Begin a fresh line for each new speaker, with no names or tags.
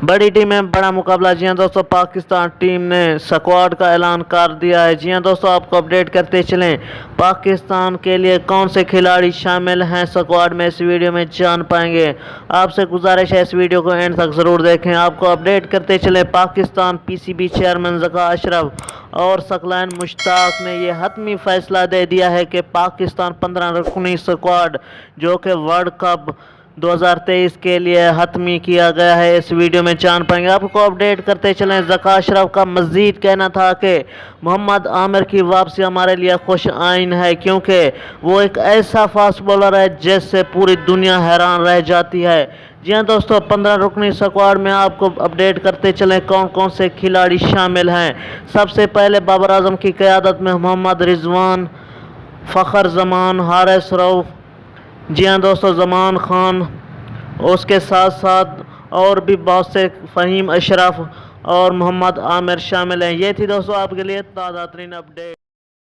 बड़ी टीम में बड़ा मुकाबला। जी हाँ दोस्तों, पाकिस्तान टीम ने स्क्वाड का ऐलान कर दिया है। जी हाँ दोस्तों, आपको अपडेट करते चलें पाकिस्तान के लिए कौन से खिलाड़ी शामिल हैं स्क्वाड में, इस वीडियो में जान पाएंगे। आपसे गुजारिश है इस वीडियो को एंड तक ज़रूर देखें। आपको अपडेट करते चलें पाकिस्तान पीसीबी चेयरमैन ज़का अशरफ और सकलैन मुश्ताक ने ये हतमी फैसला दे दिया है कि पाकिस्तान 15 रुकनी स्क्वाड जो कि वर्ल्ड कप 2023 के लिए हतमी किया गया है, इस वीडियो में जान पाएंगे। आपको अपडेट करते चलें ज़का अशरफ का मज़ीद कहना था कि मोहम्मद आमिर की वापसी हमारे लिए खुश आइन है, क्योंकि वो एक ऐसा फास्ट बॉलर है जिससे पूरी दुनिया हैरान रह जाती है। जी हाँ दोस्तों, 15 रुकनी स्क्वाड में आपको अपडेट करते चलें कौन कौन से खिलाड़ी शामिल हैं। सबसे पहले बाबर आजम की क़यादत में मोहम्मद रिजवान, फ़खर जमान, हारिस रऊफ, जी हाँ दोस्तों, ज़मान खान, उसके साथ साथ और भी बहुत से, फ़हीम अशरफ और मोहम्मद आमिर शामिल हैं। ये थी दोस्तों आपके लिए ताज़ा तरीन अपडेट।